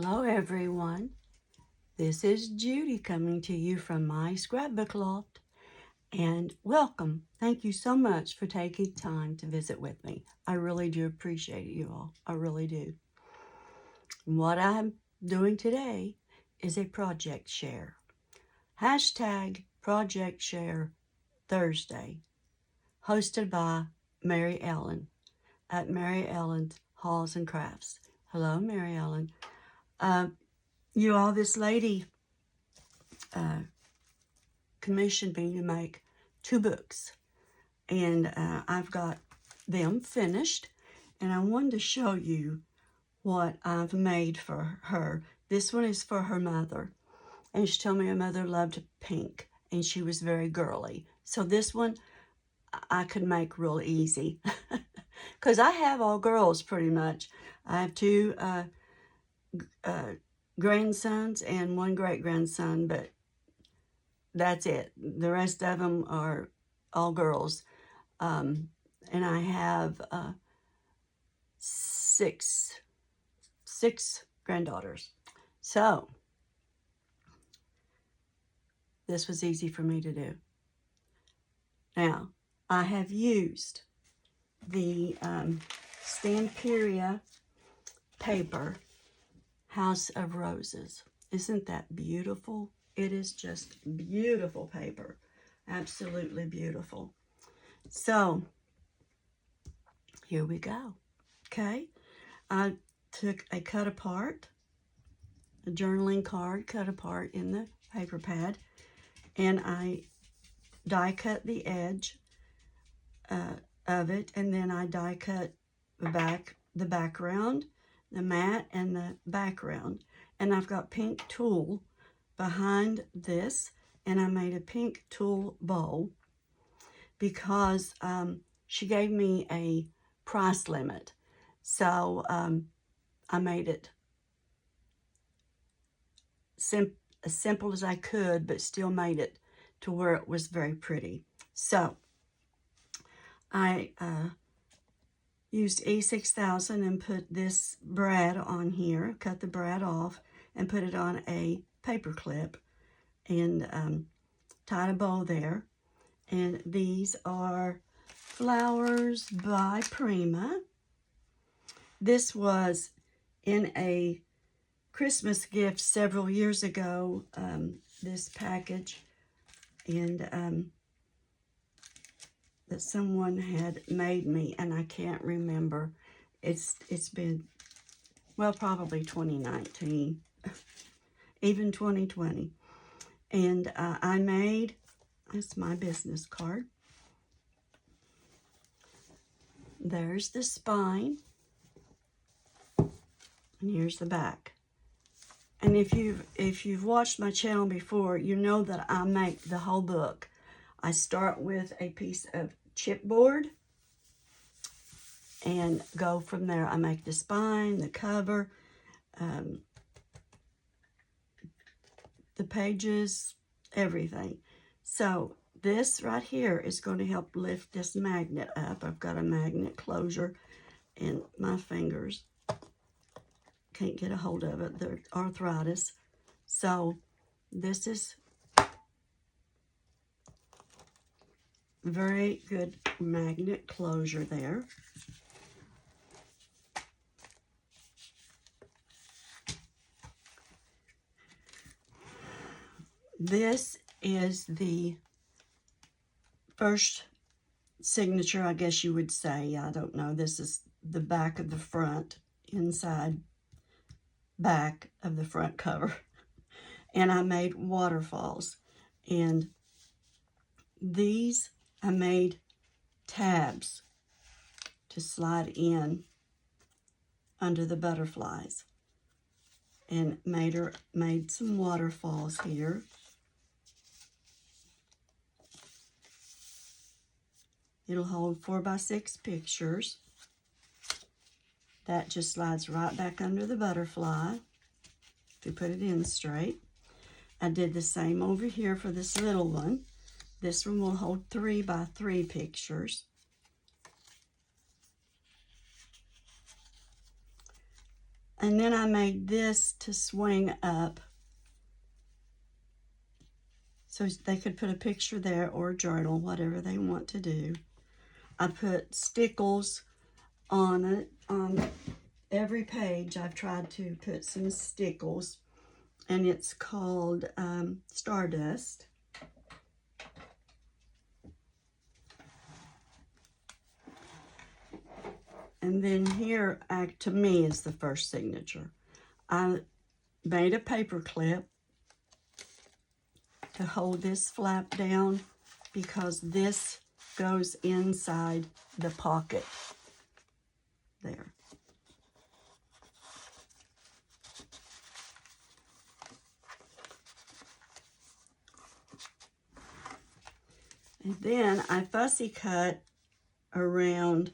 Hello everyone, this is Judy coming to you from my scrapbook loft, and welcome. Thank you so much for taking time to visit with me. I really do appreciate it, you all. I really do. What I'm doing today is a project share. Hashtag Project Share Thursday, hosted by Mary Ellen at Mary Ellen's Halls and Crafts. Hello, Mary Ellen. You all, this lady commissioned me to make 2 books, and I've got them finished, and I wanted to show you what I've made for her. This one is for her mother, and she told me her mother loved pink and she was very girly, so this one I could make real easy because I have all girls pretty much. I have 2 grandsons and 1 great-grandson, but that's it. The rest of them are all girls. And I have 6 granddaughters. So this was easy for me to do. Now, I have used the Stamperia paper, House of Roses. Isn't that beautiful? It is just beautiful paper. Absolutely beautiful. So, here we go. Okay, I took a cut apart, a journaling card cut apart in the paper pad, and I die cut the edge of it, and then I die cut the background, the mat, and the background. And I've got pink tulle behind this, and I made a pink tulle bowl because she gave me a price limit. So I made it as simple as I could, but still made it to where it was very pretty. So I used E6000 and put this brad on here, cut the brad off, and put it on a paper clip, and tied a bow there. And these are flowers by Prima. This was in a Christmas gift several years ago, this package, and that someone had made me, and I can't remember. It's been, well, probably 2019, even 2020. And I made, that's my business card. There's the spine, and here's the back. And if you've watched my channel before, you know that I make the whole book. I start with a piece of chipboard and go from there. I make the spine, the cover, the pages, everything. So this right here is going to help lift this magnet up. I've got a magnet closure, and my fingers can't get a hold of it. They're arthritis. So this is very good magnet closure there. This is the first signature, I guess you would say. I don't know. This is the back of the front, inside back of the front cover. And I made waterfalls. And these I made tabs to slide in under the butterflies, and made some waterfalls here. It'll hold 4x6 pictures. That just slides right back under the butterfly if you put it in straight. I did the same over here for this little one. This one will hold 3x3 pictures. And then I made this to swing up so they could put a picture there or a journal, whatever they want to do. I put stickles on it. On every page I've tried to put some stickles, and it's called Stardust. And then here, to me, is the first signature. I made a paper clip to hold this flap down because this goes inside the pocket there. And then I fussy cut around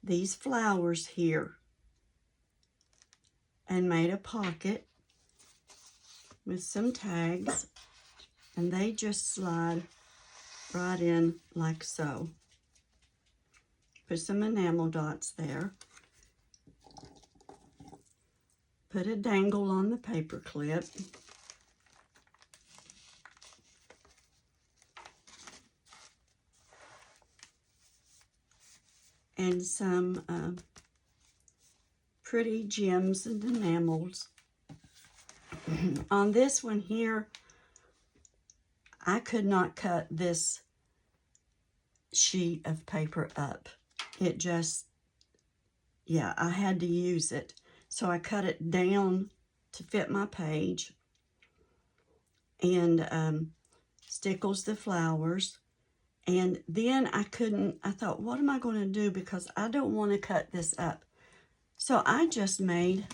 these flowers here and made a pocket with some tags, and they just slide right in like so. Put some enamel dots there. Put a dangle on the paper clip. And some pretty gems and enamels. On this one here, I could not cut this sheet of paper up. It just, yeah, I had to use it. So I cut it down to fit my page, and stickles the flowers. And then I thought, what am I going to do? Because I don't want to cut this up. So I just made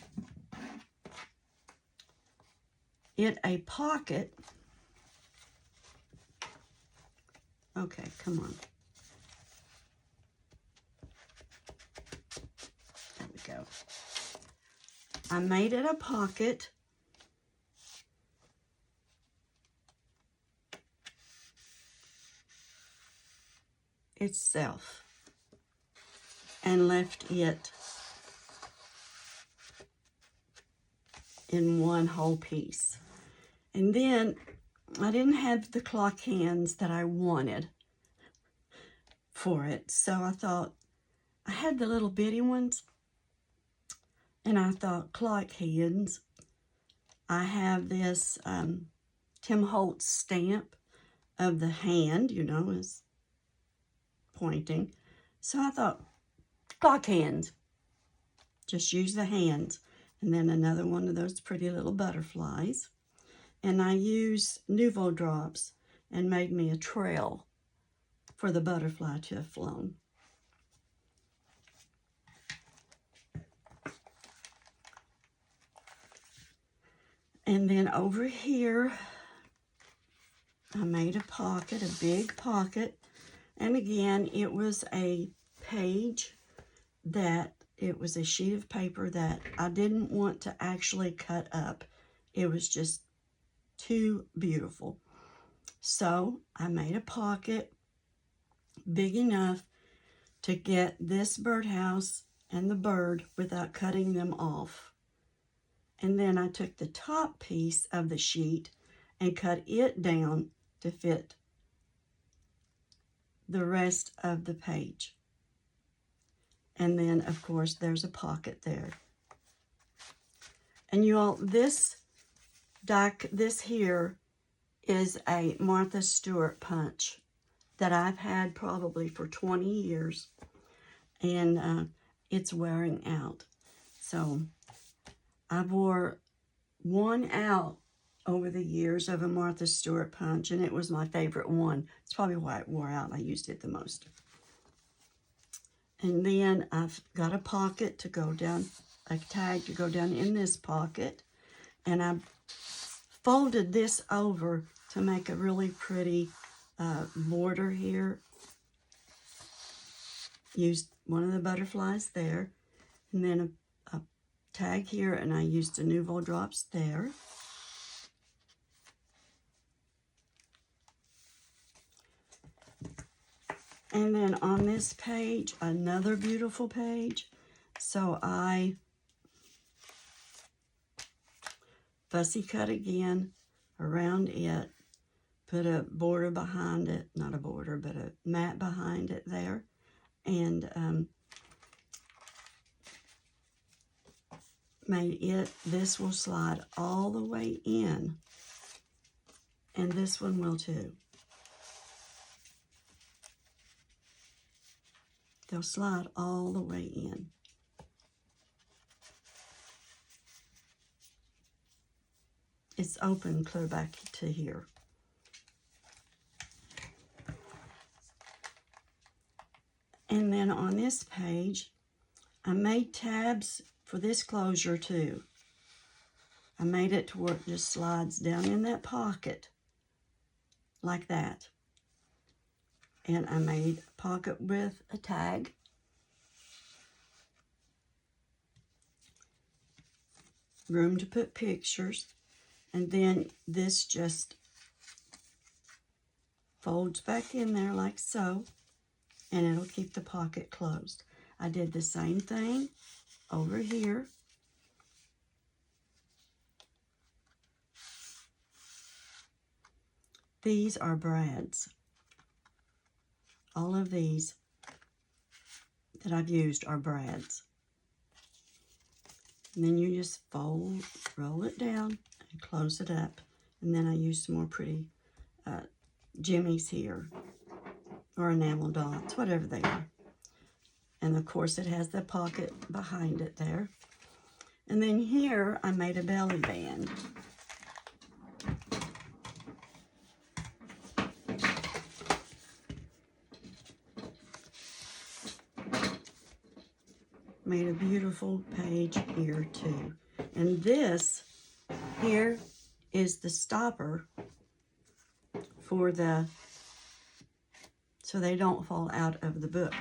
it a pocket. Okay, come on. There we go. I made it a pocket. Itself and left it in one whole piece. And then I didn't have the clock hands that I wanted for it, so I thought, I had the little bitty ones, and I thought, clock hands. I have this Tim Holtz stamp of the hand, you know, is pointing. So I thought, clock hands. Just use the hands. And then another one of those pretty little butterflies. And I used Nuvo drops and made me a trail for the butterfly to have flown. And then over here, I made a pocket, a big pocket. And again, it was a page that, it was a sheet of paper that I didn't want to actually cut up. It was just too beautiful. So I made a pocket big enough to get this birdhouse and the bird without cutting them off. And then I took the top piece of the sheet and cut it down to fit the rest of the page. And then, of course, there's a pocket there. And you all, this here is a Martha Stewart punch that I've had probably for 20 years. And it's wearing out. So I wore one out over the years of a Martha Stewart punch, and it was my favorite one. It's probably why it wore out. I used it the most. And then I've got a pocket to go down, a tag to go down in this pocket. And I folded this over to make a really pretty border here. Used one of the butterflies there. And then a tag here, and I used the Nuvo drops there. And then on this page, another beautiful page. So I fussy cut again around it, put a border behind it, not a border, but a mat behind it there, and made it, this will slide all the way in, and this one will too. They'll slide all the way in. It's open clear back to here. And then on this page, I made tabs for this closure too. I made it to where it just slides down in that pocket, like that. And I made a pocket with a tag. Room to put pictures. And then this just folds back in there like so, and it'll keep the pocket closed. I did the same thing over here. These are brads. All of these that I've used are brads. And then you just fold, roll it down, and close it up. And then I use some more pretty jimmies here, or enamel dots, whatever they are. And of course it has the pocket behind it there. And then here I made a belly band. Made a beautiful page here too. And this here is the stopper for the, so they don't fall out of the book.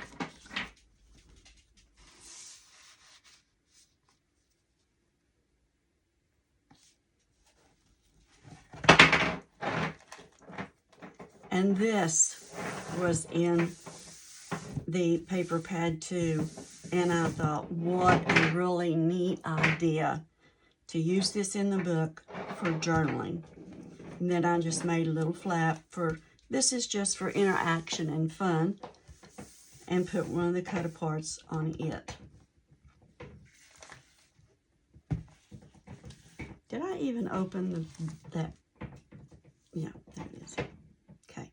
And this was in the paper pad too. And I thought, what a really neat idea to use this in the book for journaling. And then I just made a little flap for, this is just for interaction and fun, and put one of the cut aparts on it. Did I even open that? Yeah, there it is. Okay.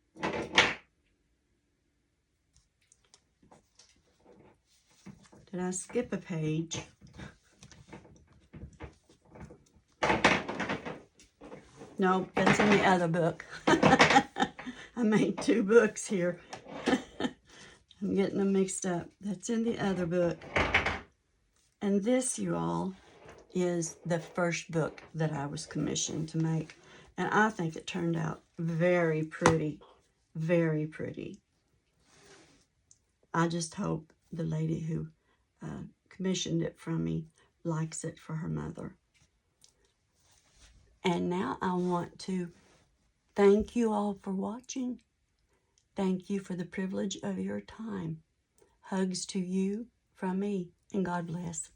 Did I skip a page? No, that's in the other book. I made two books here. I'm getting them mixed up. That's in the other book. And this, you all, is the first book that I was commissioned to make. And I think it turned out very pretty. Very pretty. I just hope the lady who commissioned it from me likes it for her mother. And now I want to thank you all for watching. Thank you for the privilege of your time. Hugs to you from me, and God bless.